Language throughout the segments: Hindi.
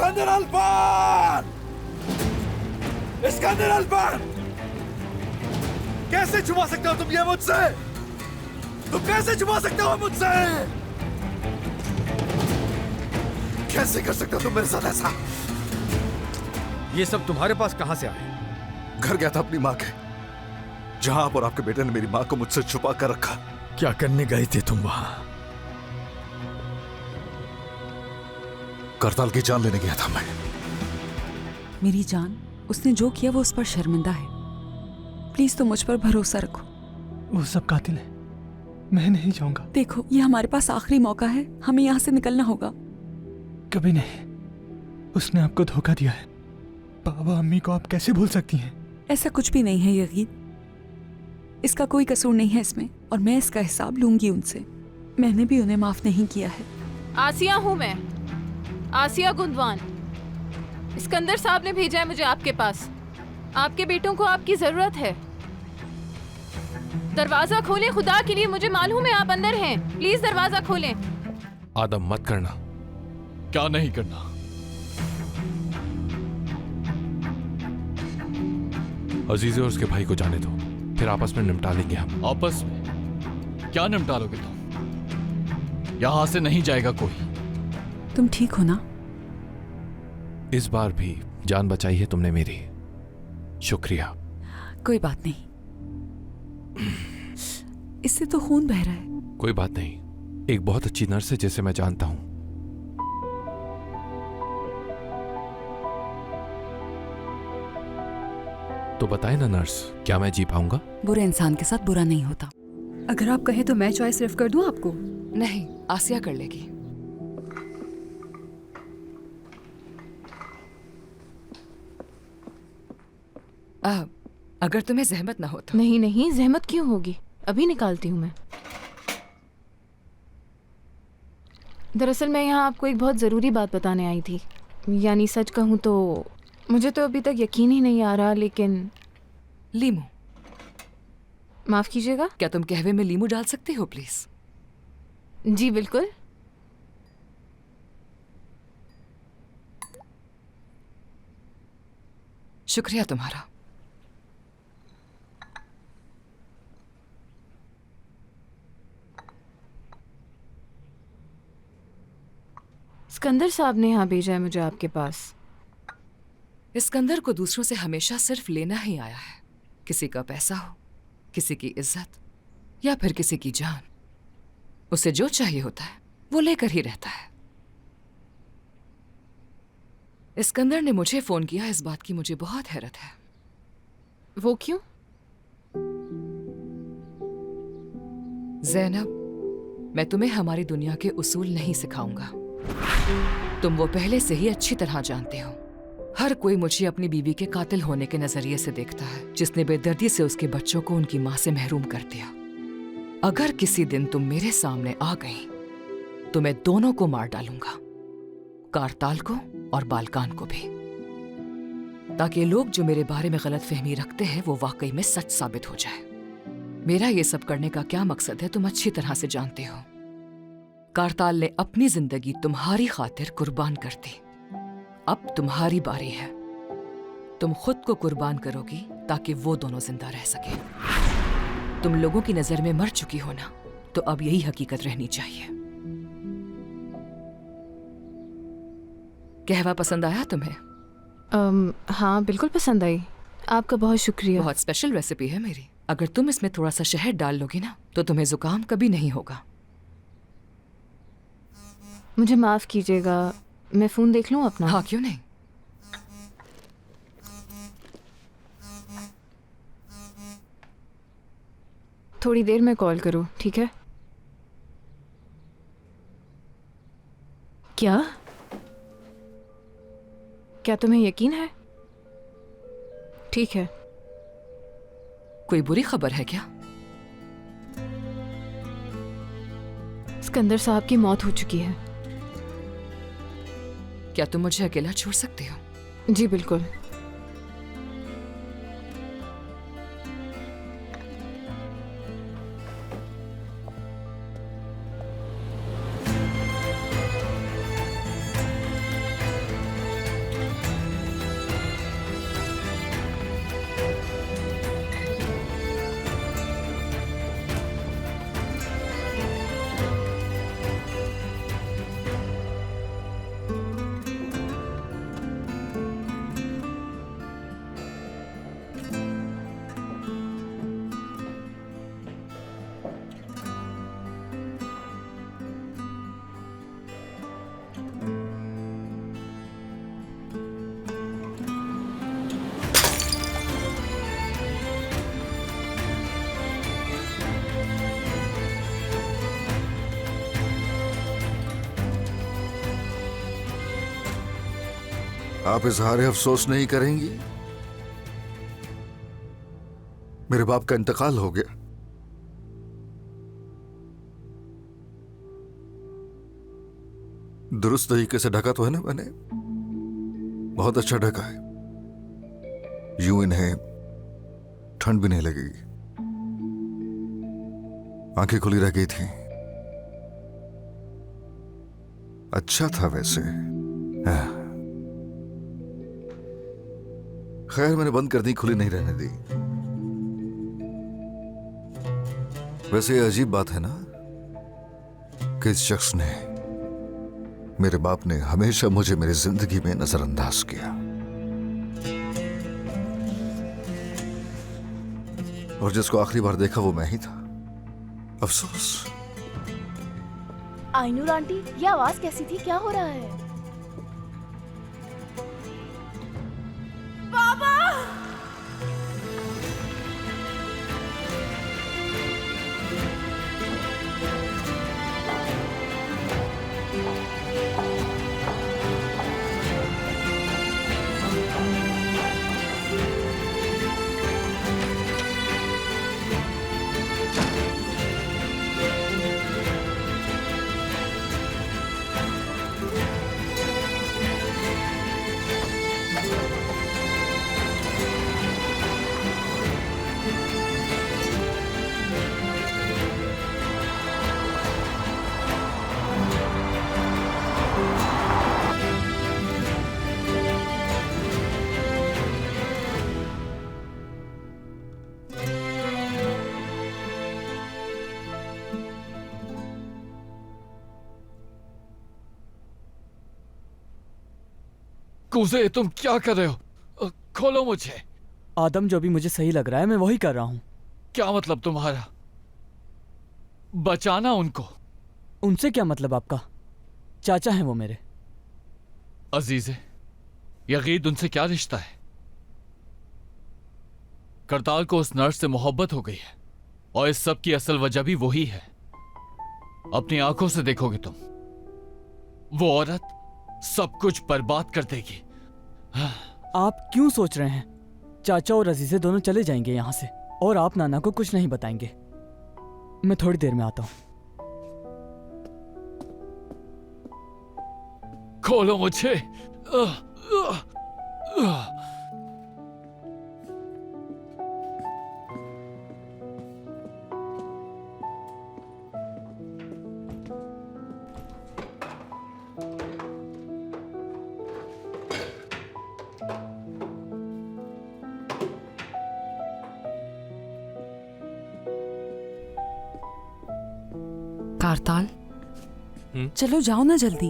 इस्कंदर अल्फान! इस्कंदर अल्फान! कैसे छुपा सकते हो तुम ये मुझसे? तुम कैसे छुपा सकते हो मुझसे? कैसे कर सकते हो तुम मेरे साथ ऐसा? ये सब तुम्हारे पास कहां से आए? घर गया था अपनी माँ के, जहां आप और आपके बेटे ने मेरी माँ को मुझसे छुपा कर रखा। क्या करने गए थे तुम वहां? करताल की जान लेने गया था मैं। मेरी जान, उसने जो किया वो उस पर शर्मिंदा है। प्लीज तुम मुझ पर भरोसा रखो। वो सब कातिल है, मैं नहीं जाऊंगा। देखो, ये हमारे पास आखिरी मौका है, हमें यहाँ से निकलना होगा। कभी नहीं, उसने आपको धोखा दिया है। बाबा अम्मी को आप कैसे भूल सकती हैं? ऐसा कुछ भी नहीं है यकीन, इसका कोई कसूर नहीं है इसमें, और मैं इसका हिसाब लूंगी उनसे। मैंने भी उन्हें माफ नहीं किया है। आसिया हूँ मैं, आसिया गुंदवान। इस्कंदर साहब ने भेजा है मुझे आपके पास। आपके बेटों को आपकी जरूरत है। दरवाजा खोलें खुदा के लिए, मुझे मालूम है आप अंदर हैं। प्लीज दरवाजा खोलें। आदम मत करना। क्या नहीं करना? अजीज़े और उसके भाई को जाने दो, फिर आपस में निपटा लेंगे हम। आपस में क्या निपटा लोगे तुम? यहां से नहीं जाएगा कोई। तुम ठीक हो ना? इस बार भी जान बचाई है तुमने मेरी, शुक्रिया। कोई बात नहीं, इससे तो खून बह रहा है। कोई बात नहीं, एक बहुत अच्छी नर्स है जिसे मैं जानता हूं। तो बताए ना नर्स, क्या मैं जी पाऊंगा? बुरे इंसान के साथ बुरा नहीं होता। अगर आप कहें तो मैं चॉइस सिर्फ कर दूं आपको। नहीं, आसिया कर लेगी। अगर तुम्हें जहमत ना हो तो। नहीं नहीं, जहमत क्यों होगी, अभी निकालती हूँ मैं। दरअसल मैं यहाँ आपको एक बहुत ज़रूरी बात बताने आई थी। यानी सच कहूँ तो मुझे तो अभी तक यकीन ही नहीं आ रहा, लेकिन लीमू, माफ़ कीजिएगा। क्या तुम कहवे में लीमू डाल सकते हो प्लीज? जी बिल्कुल। शुक्रिया तुम्हारा। इस्कंदर साहब ने यहाँ भेजा है मुझे आपके पास। इस्कंदर को दूसरों से हमेशा सिर्फ लेना ही आया है। किसी का पैसा हो, किसी की इज्जत, या फिर किसी की जान, उसे जो चाहिए होता है वो लेकर ही रहता है। इस्कंदर ने मुझे फोन किया, इस बात की मुझे बहुत हैरत है। वो क्यों? ज़ैनब, मैं तुम्हें हमारी दुनिया के उसूल नहीं सिखाऊंगा। तुम वो पहले से ही अच्छी तरह जानते हो। हर कोई मुझे अपनी बीवी के कातिल होने के नजरिए से देखता है, जिसने बेदर्दी से उसके बच्चों को उनकी मां से महरूम कर दिया। अगर किसी दिन तुम मेरे सामने आ गई तो मैं दोनों को मार डालूंगा, कारताल को और बालकान को भी, ताकि लोग जो मेरे बारे में गलतफहमी रखते हैं वो वाकई में सच साबित हो जाए। मेरा ये सब करने का क्या मकसद है तुम अच्छी तरह से जानते हो। कारताल ने अपनी जिंदगी तुम्हारी खातिर कुर्बान कर दी। अब तुम्हारी बारी है। तुम खुद को कुर्बान करोगी ताकि वो दोनों जिंदा रह सके। तुम लोगों की नजर में मर चुकी हो ना, तो अब यही हकीकत रहनी चाहिए। कहवा पसंद आया तुम्हें? हाँ बिल्कुल पसंद आई। आपका बहुत शुक्रिया। बहुत स्पेशल रेसिपी है मेरी। अगर तुम इसमें थोड़ा सा शहद डाल लोगी ना, तो तुम्हें जुकाम कभी नहीं होगा। मुझे माफ कीजिएगा, मैं फोन देख लूं अपना? हाँ, क्यों नहीं। थोड़ी देर में कॉल करूं, ठीक है? क्या तुम्हें यकीन है? ठीक है। कोई बुरी खबर है क्या? इस्कंदर साहब की मौत हो चुकी है। क्या तुम मुझे अकेला छोड़ सकते हो? जी बिल्कुल। आप इजहार अफसोस नहीं करेंगी? मेरे बाप का इंतकाल हो गया। दुरुस्त तरीके से ढका तो है ना मैंने? बहुत अच्छा ढका है। यूं इन्हें ठंड भी नहीं लगेगी। आंखें खुली रह गई थी। अच्छा था वैसे। खैर मैंने बंद कर दी, खुली नहीं रहने दी। वैसे ये अजीब बात है ना कि इस शख्स ने, मेरे बाप ने हमेशा मुझे मेरी जिंदगी में नजरअंदाज किया और जिसको आखिरी बार देखा वो मैं ही था। अफसोस। आइनूर आंटी, ये आवाज कैसी थी? क्या हो रहा है? बाबा! कूजे, तुम क्या कर रहे हो? खोलो मुझे। आदम, जो भी मुझे सही लग रहा है मैं वही कर रहा हूँ। क्या मतलब तुम्हारा? बचाना उनको। उनसे क्या मतलब आपका? चाचा हैं वो मेरे। अजीज़े, यकीन उनसे क्या रिश्ता है? करताल को उस नर्स से मोहब्बत हो गई है और इस सब की असल वजह भी वही है। अपनी आंखों से देखोगे तुम, वो औरत सब कुछ बर्बाद कर देगी। आप क्यों सोच रहे हैं? चाचा और अजीज़े दोनों चले जाएंगे यहाँ से और आप नाना को कुछ नहीं बताएंगे। मैं थोड़ी देर में आता हूँ। खोलो मुझे। कारताल, हम्म? चलो जाओ ना जल्दी।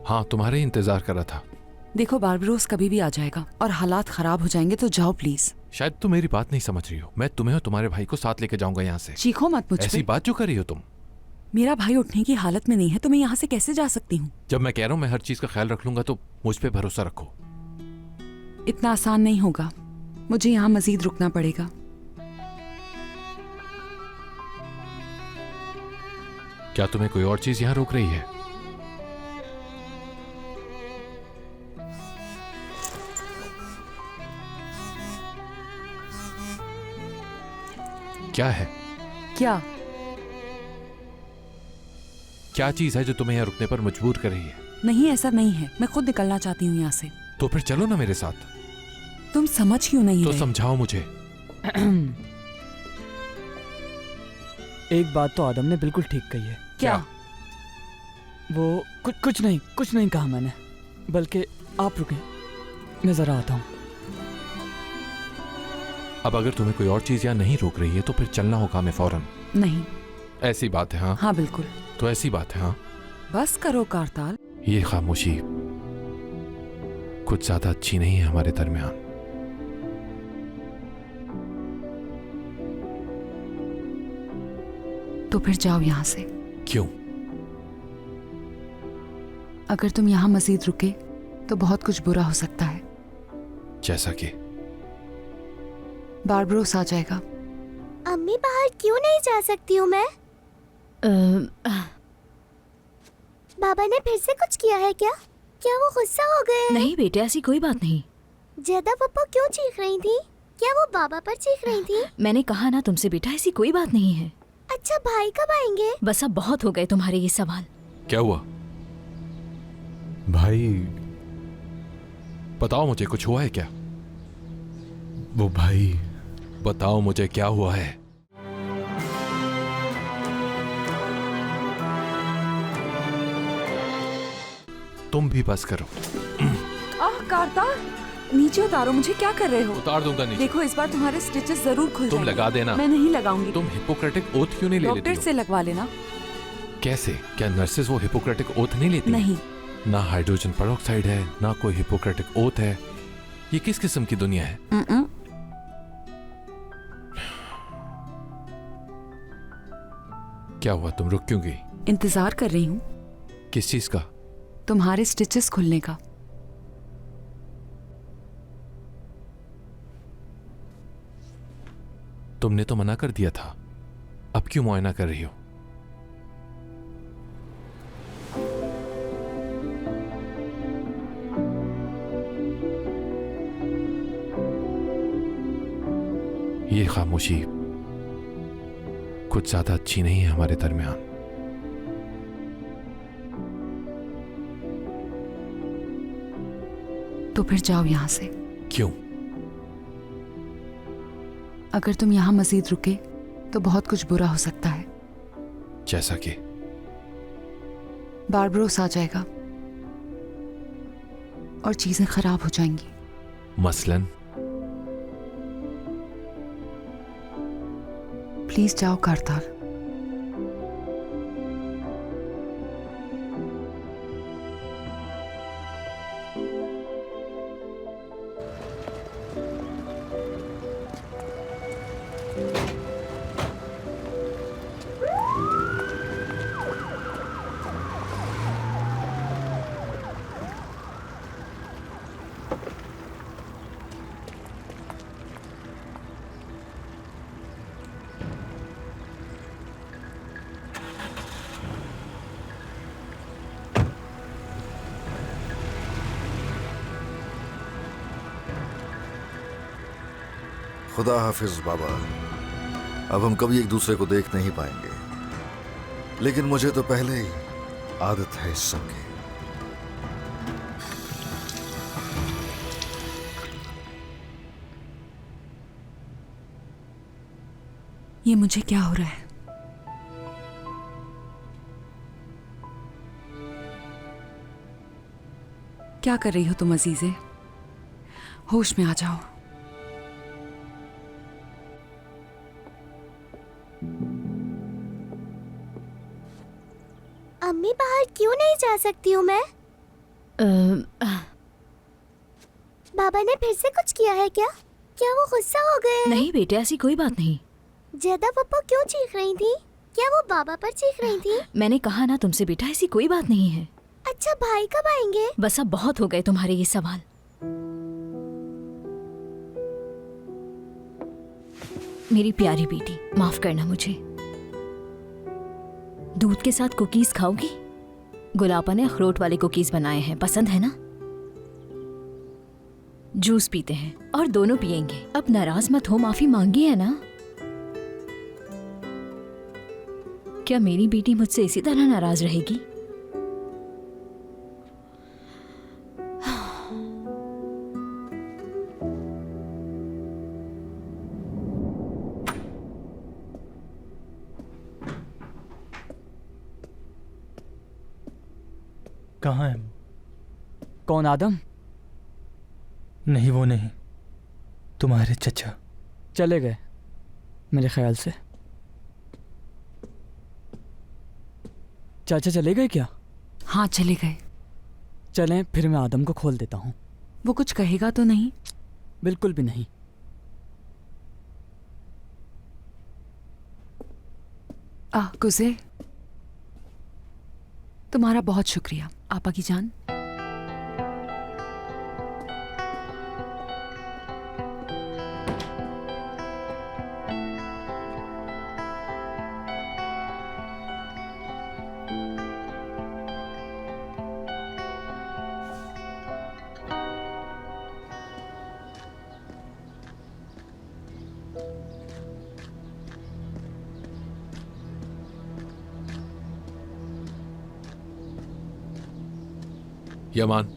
हाँ, तुम्हारे इंतजार कर रहा था। देखो बारबरोस कभी भी आ जाएगा और हालात खराब हो जाएंगे, तो जाओ प्लीज। शायद तुम मेरी बात नहीं समझ रही हो। मैं तुम्हें और तुम्हारे भाई को साथ लेके जाऊंगा यहाँ से। चीखो मत मुझ ऐसी पे। बात जो कर रही हो तुम। मेरा भाई उठने की हालत में नहीं है तो मैं यहाँ से कैसे जा सकती हूँ? जब मैं कह रहा हूँ मैं हर चीज का ख्याल रख लूंगा तो मुझ पे भरोसा रखो। इतना आसान नहीं होगा, मुझे यहाँ मजीद रुकना पड़ेगा। क्या तुम्हें कोई और चीज यहाँ रोक रही है? क्या है? क्या? क्या चीज है जो तुम्हें यहाँ रुकने पर मजबूर कर रही है? नहीं, ऐसा नहीं है। मैं खुद निकलना चाहती हूँ यहाँ से। तो फिर चलो ना मेरे साथ। तुम समझ क्यों नहीं तो रहे? समझाओ मुझे। एक बात तो आदम ने बिल्कुल ठीक कही है। क्या? वो कुछ नहीं कहा मैंने, बल्कि आप रुकें, मैं जरा आता हूँ। अब अगर तुम्हें कोई और चीज यहाँ नहीं रोक रही है तो फिर चलना होगा हमें फौरन। नहीं। ऐसी बात है? हाँ हाँ बिल्कुल। तो ऐसी बात है। हाँ बस करो कारताल। ये खामोशी कुछ ज्यादा अच्छी नहीं है हमारे दरमियान। तो फिर जाओ यहाँ से। क्यों? अगर तुम यहाँ मजीद रुके तो बहुत कुछ बुरा हो सकता है। जैसा कि बारबरोस आ जाएगा। अम्मी, बाहर क्यों नहीं जा सकती हूँ मैं? बाबा ने फिर से कुछ किया है क्या? क्या वो गुस्सा हो गए? नहीं बेटे, ऐसी कोई बात नहीं। जदा पप्पा क्यों चीख रही थी? क्या वो बाबा पर चीख रही थी? मैंने कहा ना तुमसे बेटा, ऐसी कोई बात नहीं है। अच्छा भाई कब आएंगे? बस अब बहुत हो गए तुम्हारे ये सवाल। क्या हुआ भाई? बताओ मुझे, कुछ हुआ है क्या? वो भाई, बताओ मुझे क्या हुआ है? तुम भी बस करो। आह कार्ता, नीचे उतारो मुझे, क्या कर रहे हो? उतार दूंगा नीचे। देखो इस बार तुम्हारे स्टिचेस जरूर खुल तुम जाएंगे। लगा देना। मैं नहीं लगाऊंगी। तुम हिपोक्रेटिक ओथ क्यों नहीं ले लेती डॉक्टर हो? से लगवा लेना। कैसे? क्या नर्सेस वो हिपोक्रेटिक ओथ नहीं लेती? नहीं। ना हाइड्रोजन पेरोक्साइड है, ना कोई हिपोक्रेटिक ओथ है। ये किस किस्म की दुनिया है? क्या हुआ, तुम रुक क्यों गई? इंतजार कर रही हूँ किस चीज का? तुम्हारे स्टिचेस खुलने का। तुमने तो मना कर दिया था, अब क्यों मुआयना कर रही हो? ये खामोशी कुछ ज्यादा अच्छी नहीं है हमारे दरमियान। तो फिर जाओ यहाँ से। क्यों? अगर तुम यहाँ मजीद रुके तो बहुत कुछ बुरा हो सकता है। जैसा कि? बारबरोस आ जाएगा और चीजें खराब हो जाएंगी। मसलन? प्लीज जाओ कारतार। खुदा हाफिज बाबा। अब हम कभी एक दूसरे को देख नहीं पाएंगे, लेकिन मुझे तो पहले ही आदत है इस सब की। ये मुझे क्या हो रहा है? क्या कर रही हो तुम अजीजे? होश में आ जाओ। अम्मी बाहर क्यों नहीं जा सकती हूँ मैं? बाबा ने फिर से कुछ किया है क्या? क्या वो गुस्सा हो गए? नहीं बेटे, ऐसी कोई बात नहीं। जदा पप्पा क्यों चीख रही थी? क्या वो बाबा पर चीख रही थी? मैंने कहा ना तुमसे बेटा, ऐसी कोई बात नहीं है। अच्छा भाई कब आएंगे? बस अब बहुत हो गए तुम्हारे ये सवाल। मेरी प्यारी बेटी, माफ करना मुझे। दूध के साथ कुकीज खाओगी? गुलाबा ने अखरोट वाले कुकीज बनाए हैं, पसंद है ना? जूस पीते हैं और दोनों पियेंगे। अब नाराज मत हो, माफी मांगी है ना? क्या मेरी बेटी मुझसे इसी तरह नाराज रहेगी? कहाँ है? कौन? आदम? नहीं, वो नहीं, तुम्हारे चचा। चले गए मेरे ख्याल से। चाचा चले गए क्या? हाँ चले गए। चलें फिर, मैं आदम को खोल देता हूँ। वो कुछ कहेगा तो नहीं? बिल्कुल भी नहीं। गुज़े, तुम्हारा बहुत शुक्रिया आपा की जान। यमान,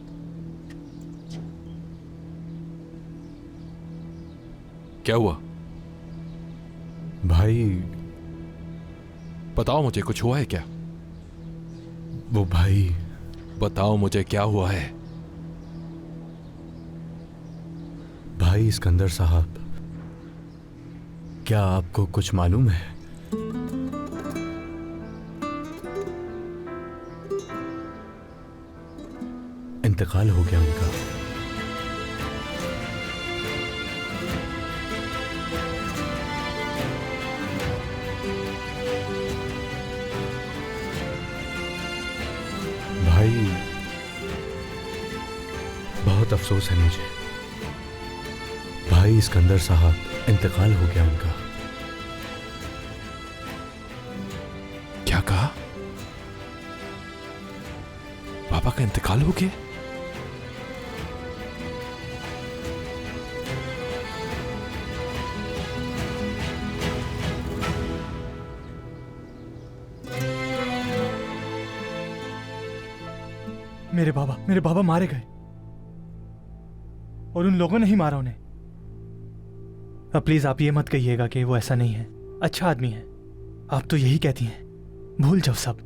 क्या हुआ? भाई बताओ मुझे, कुछ हुआ है क्या? वो भाई, बताओ मुझे क्या हुआ है? भाई सिकंदर साहब, क्या आपको कुछ मालूम है? इंतकाल हो गया उनका। भाई बहुत अफसोस है मुझे। भाई सिकंदर साहब, इंतकाल हो गया उनका। क्या कहा? पापा का इंतकाल हो गया? मेरे बाबा मारे गए और उन लोगों ने ही मारा उन्हें। अब प्लीज आप ये मत कहिएगा कि वो ऐसा नहीं है, अच्छा आदमी है। आप तो यही कहती हैं, भूल जाओ सब।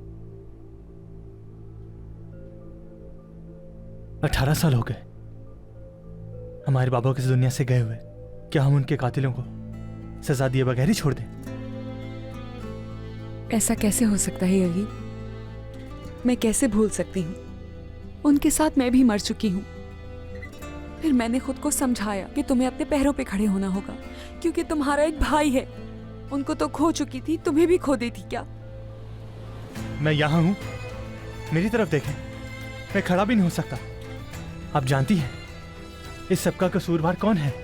18 साल हो गए हमारे बाबा को इस दुनिया से गए हुए। क्या हम उनके कातिलों को सजा दिए बगैर ही छोड़ दें? ऐसा कैसे हो सकता है यही? मैं कैसे भूल सकती हूँ? उनके साथ मैं भी मर चुकी हूँ। फिर मैंने खुद को समझाया कि तुम्हें अपने पैरों पे खड़े होना होगा, क्योंकि तुम्हारा एक भाई है। उनको तो खो चुकी थी, तुम्हें भी खो देती क्या? मैं यहां हूं, मेरी तरफ देखें। मैं खड़ा भी नहीं हो सकता। आप जानती हैं इस सबका कसूरवार कौन है?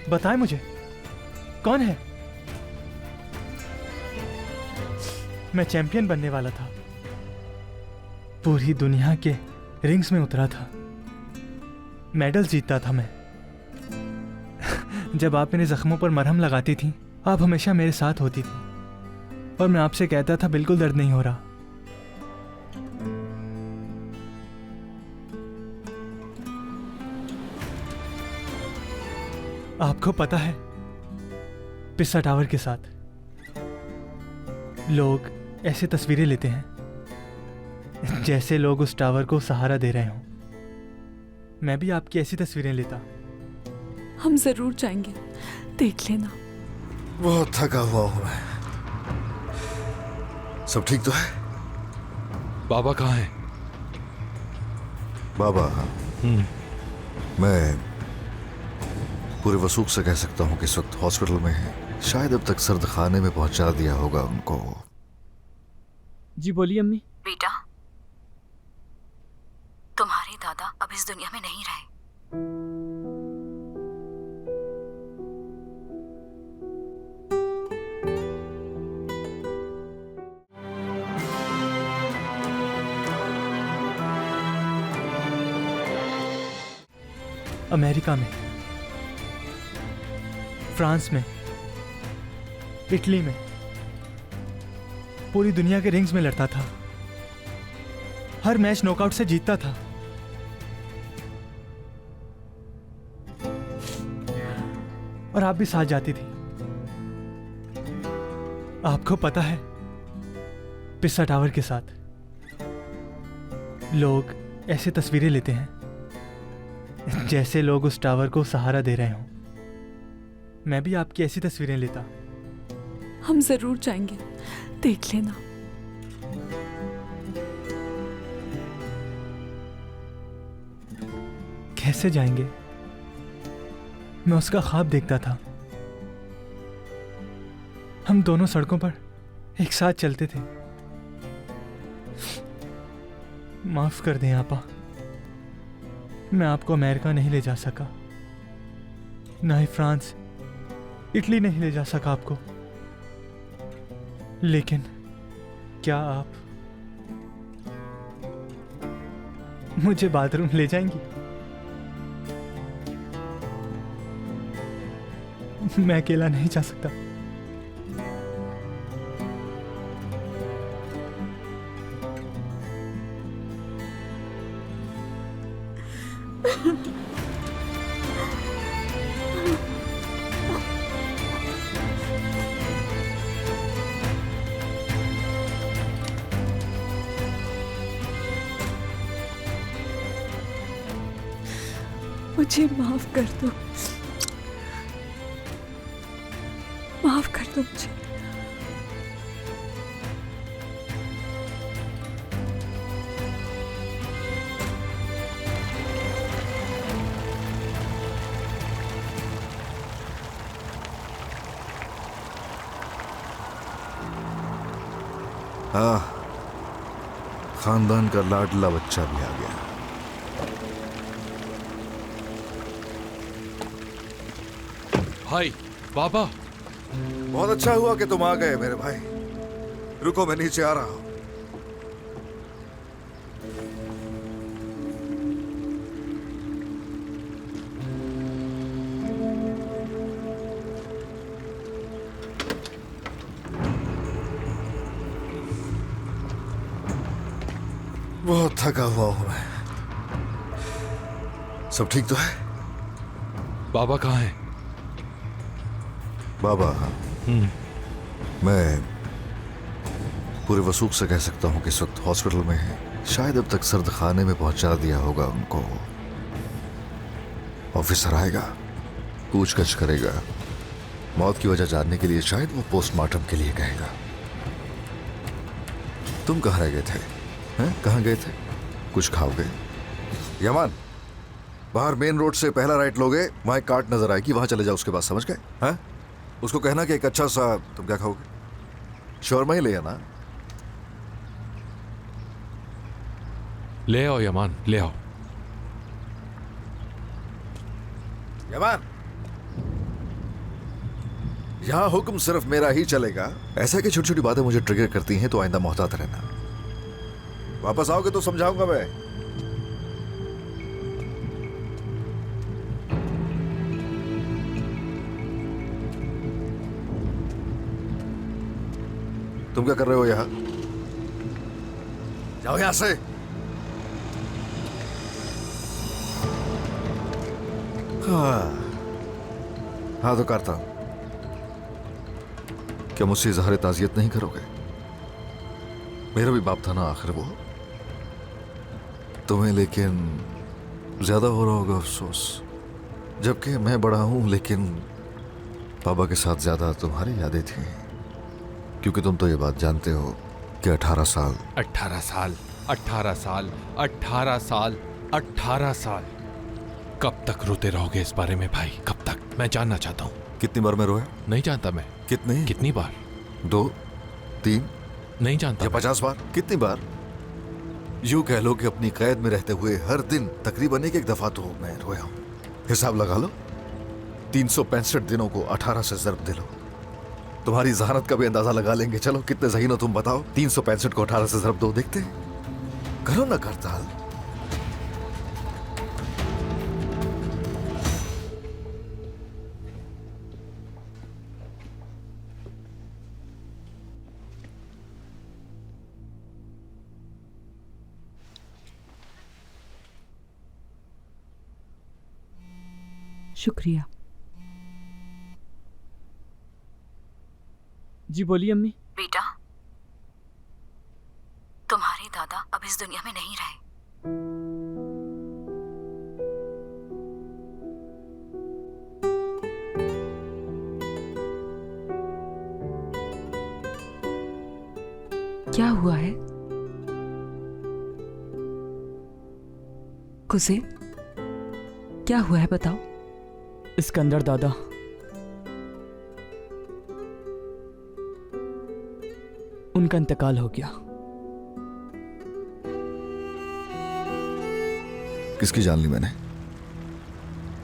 बताएं मुझे, कौन है? मैं चैंपियन बनने वाला था, पूरी दुनिया के रिंग्स में उतरा था, मेडल जीतता था मैं। जब आप मेरे जख्मों पर मरहम लगाती थी, आप हमेशा मेरे साथ होती थी और मैं आपसे कहता था बिल्कुल दर्द नहीं हो रहा। आपको पता है, पिस्सा टावर के साथ लोग ऐसे तस्वीरें लेते हैं जैसे लोग उस टावर को सहारा दे रहे हों। मैं भी आपकी ऐसी तस्वीरें लेता। हम जरूर जाएंगे, देख लेना। बहुत थका हुआ हूं मैं। सब ठीक तो है? बाबा कहाँ है? बाबा, मैं पूरे वसूख से कह सकता हूं कि इस वक्त हॉस्पिटल में है। शायद अब तक सर्द खाने में पहुंचा दिया होगा उनको। जी बोलिए अम्मी। बेटा, तुम्हारे दादा अब इस दुनिया में नहीं रहे। अमेरिका में, फ्रांस में, इटली में, पूरी दुनिया के रिंग्स में लड़ता था। हर मैच नॉकआउट से जीतता था। और आप भी साथ जाती थी। आपको पता है, पिस्सा टावर के साथ लोग ऐसे तस्वीरें लेते हैं जैसे लोग उस टावर को सहारा दे रहे हों। मैं भी आपकी ऐसी तस्वीरें लेता। हम जरूर जाएंगे, देख लेना। कैसे जाएंगे? मैं उसका ख्वाब देखता था। हम दोनों सड़कों पर एक साथ चलते थे। माफ कर दें आपा, मैं आपको अमेरिका नहीं ले जा सका, ना ही फ्रांस, इटली नहीं ले जा सका आपको। लेकिन क्या आप मुझे बाथरूम ले जाएंगी? मैं अकेला नहीं जा सकता। मुझे माफ कर दो, माफ कर दो मुझे। हाँ, खानदान का लाडला बच्चा भी आ गया। भाई, बाबा। बहुत अच्छा हुआ कि तुम आ गए मेरे भाई। रुको, मैं नीचे आ रहा हूं। बहुत थका हुआ हूं मैं। सब ठीक तो है? बाबा कहाँ हैं? बाबा, मैं पूरे वसूख से कह सकता हूं कि इस वक्त हॉस्पिटल में है। शायद अब तक सर्द खाने में पहुंचा दिया होगा उनको। ऑफिसर आएगा, पूछगछ करेगा, मौत की वजह जानने के लिए शायद वो पोस्टमार्टम के लिए कहेगा। तुम कहाँ रह गए थे? हैं? कहाँ गए थे? कुछ खाओगे? यमान, बाहर मेन रोड से पहला राइट लोगे, वहां एक कार्ट नजर आएगी, वहां चले जाओ। उसके बाद समझ गए? हैं? उसको कहना कि एक अच्छा सा, तुम क्या खाओगे? शौरमा ही ले आना। ले आओ यमान, ले आओ। यमान, यहां हुक्म सिर्फ मेरा ही चलेगा। ऐसा कि छोटी छोटी बातें मुझे ट्रिगर करती हैं, तो आइंदा मोहतात रहना। वापस आओगे तो समझाऊंगा मैं। तुम क्या कर रहे हो यहां? जाओ यहां से। हाँ तो करता हूं। क्या मुझसे इजहार ताजियत नहीं करोगे? मेरा भी बाप था ना आखिर वो। तुम्हें लेकिन ज्यादा हो रहा होगा अफसोस, जबकि मैं बड़ा हूं, लेकिन पापा के साथ ज्यादा तुम्हारी यादें थी। क्योंकि तुम तो ये बात जानते हो कि 18 साल 18 साल 18 साल 18 साल 18 साल कब तक रोते रहोगे इस बारे में भाई? कब तक? मैं जानना चाहता हूँ। कितनी बार मैं रोया? नहीं जानता मैं। कितनी बार? 2 3 नहीं जानता। या 50 बार? कितनी बार? यूं कह लो कि अपनी कैद में रहते हुए हर दिन तकरीबन एक दफा तो मैं रोया हूं। हिसाब लगा लो, 365 दिनों को 18 से ज़रब दे लो। तुम्हारी जहानत का भी अंदाजा लगा लेंगे। चलो कितने सही हो तुम बताओ। 365 को 18 से ज़रब दो, देखते हैं। करो ना करताल। शुक्रिया। जी बोलिए अम्मी। बेटा, तुम्हारे दादा अब इस दुनिया में नहीं रहे। क्या हुआ है? कुसे, क्या हुआ है बताओ। इस्कंदर दादा, उनका इंतकाल हो गया। किसकी जान ली मैंने?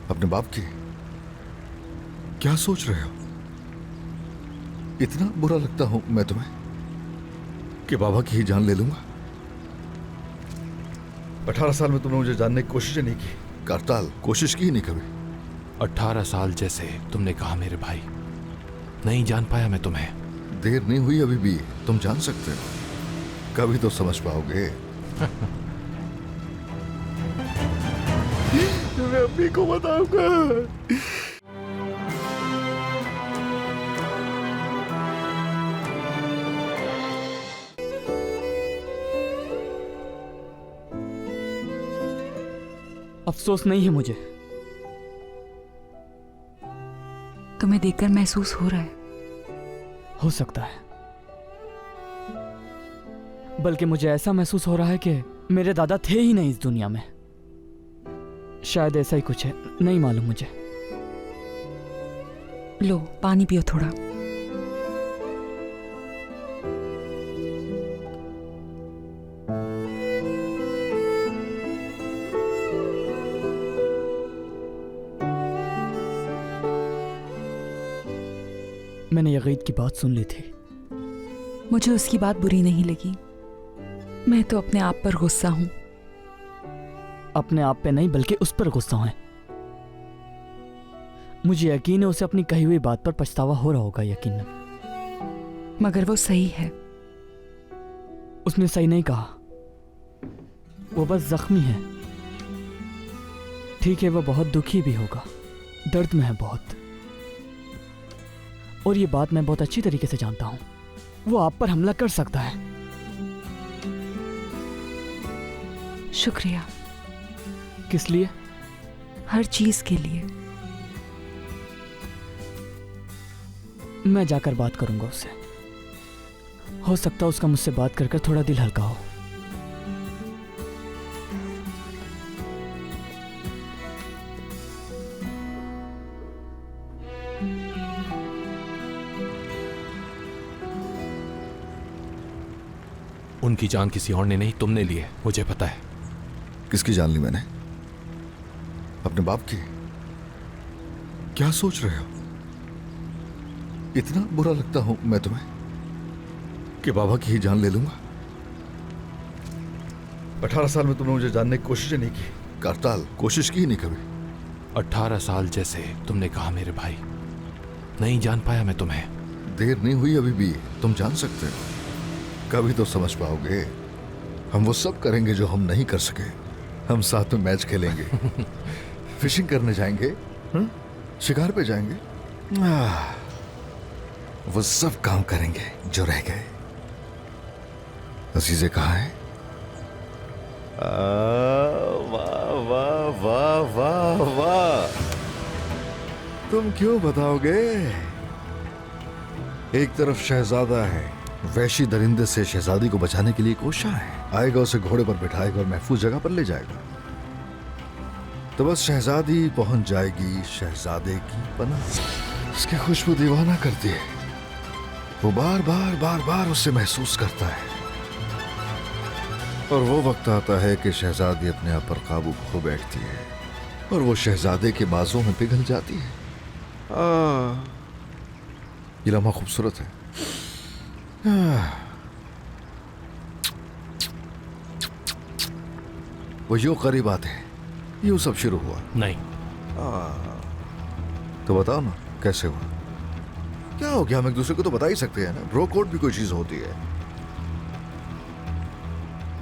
अपने बाप की। क्या सोच रहे हो? इतना बुरा लगता हूं मैं तुम्हें कि बाबा की ही जान ले लूंगा? 18 साल में तुमने मुझे जानने की कोशिश नहीं की। करताल, कोशिश की ही नहीं कभी। 18 साल जैसे तुमने कहा मेरे भाई, नहीं जान पाया मैं तुम्हें। देर नहीं हुई अभी भी, तुम जान सकते हो। कभी तो समझ पाओगे। अम्मी को बताऊंगा। अफसोस नहीं है मुझे। तुम्हें देखकर महसूस हो रहा है। हो सकता है, बल्कि मुझे ऐसा महसूस हो रहा है कि मेरे दादा थे ही नहीं इस दुनिया में। शायद ऐसा ही कुछ है, नहीं मालूम मुझे। लो पानी पियो थोड़ा। मैंने यगीद की बात सुन ली थी। मुझे उसकी बात बुरी नहीं लगी। मैं तो अपने आप पर गुस्सा हूं। अपने आप पे नहीं बल्कि उस पर गुस्सा है। मुझे यकीन है उसे अपनी कही हुई बात पर पछतावा हो रहा होगा, यकीनन। मगर वो सही है। उसने सही नहीं कहा, वो बस जख्मी है। ठीक है, वो बहुत दुखी भी होगा, दर्द में है बहुत। और ये बात मैं बहुत अच्छी तरीके से जानता हूं। वो आप पर हमला कर सकता है। शुक्रिया। किस लिए? हर चीज के लिए। मैं जाकर बात करूंगा उससे। हो सकता है उसका मुझसे बात कर थोड़ा दिल हल्का हो। उनकी जान किसी और ने नहीं, तुमने ली है, मुझे पता है। किसकी जान ली मैंने? अपने बाप की। क्या सोच रहे हो? इतना बुरा लगता हूं मैं तुम्हें कि बाबा की ही जान ले लूंगा? 18 साल में तुमने मुझे जानने की कोशिश नहीं की। करताल, कोशिश की ही नहीं कभी। 18 साल जैसे तुमने कहा मेरे भाई, नहीं जान पाया मैं तुम्हें। देर नहीं हुई अभी भी, तुम जान सकते हो। कभी तो समझ पाओगे। हम वो सब करेंगे जो हम नहीं कर सके। हम साथ में मैच खेलेंगे, फिशिंग करने जाएंगे, शिकार पे जाएंगे। वो सब काम करेंगे जो रह गए। अजीज़े कहाँ है? वाह वाह वाह वाह वाह। तुम क्यों बताओगे? एक तरफ शहजादा है, वैशी दरिंदे से शहजादी को बचाने के लिए कोशा है। आएगा, उसे घोड़े पर बिठाएगा और महफूज जगह पर ले जाएगा। तो बस शहजादी पहुंच जाएगी शहजादे की पनाह। उसकी खुशबू दीवाना करती है। वो बार बार बार बार उसे महसूस करता है। और वो वक्त आता है कि शहजादी अपने आप पर काबू खो बैठती है और वो शहजादे के बाजों में पिघल जाती है। ये लम्हा खूबसूरत है। वो यूं करीब आते हैं, यूं सब शुरू हुआ। नहीं। तो बताओ ना कैसे हुआ? क्या हो गया? हम एक दूसरे को तो बता ही सकते हैं ना। ब्रो कोड भी कोई चीज होती है।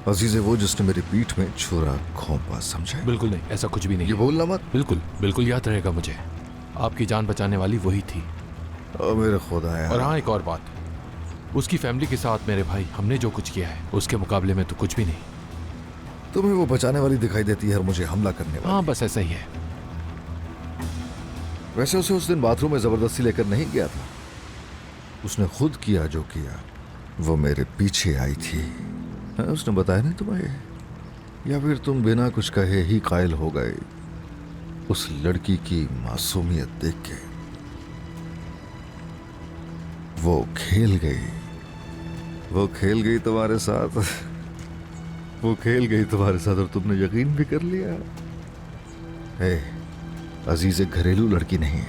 अजीज है वो जिसने मेरी पीठ में छुरा घोंपा, समझे? बिल्कुल नहीं, ऐसा कुछ भी नहीं। ये बोलना मत। बिल्कुल बिल्कुल याद रहेगा मुझे। आपकी जान बचाने वाली वही थी। मेरे खुदा है। और हाँ, एक और बात, उसकी फैमिली के साथ मेरे भाई हमने जो कुछ किया है उसके मुकाबले में तो कुछ भी नहीं। तुम्हें वो बचाने वाली दिखाई देती है और मुझे हमला करने वाली। हाँ, बस ऐसा ही है। वैसे उसे उस दिन बाथरूम में जबरदस्ती लेकर नहीं गया था। उसने खुद किया जो किया। वो मेरे पीछे आई थी। हाँ, उसने बताया नहीं तुम्हें? या फिर तुम बिना कुछ कहे ही कायल हो गए उस लड़की की मासूमियत देख के? वो खेल गई, वो खेल गई तुम्हारे साथ। वो खेल गई तुम्हारे साथ और तुमने यकीन भी कर लिया। अजीज एक घरेलू लड़की नहीं है।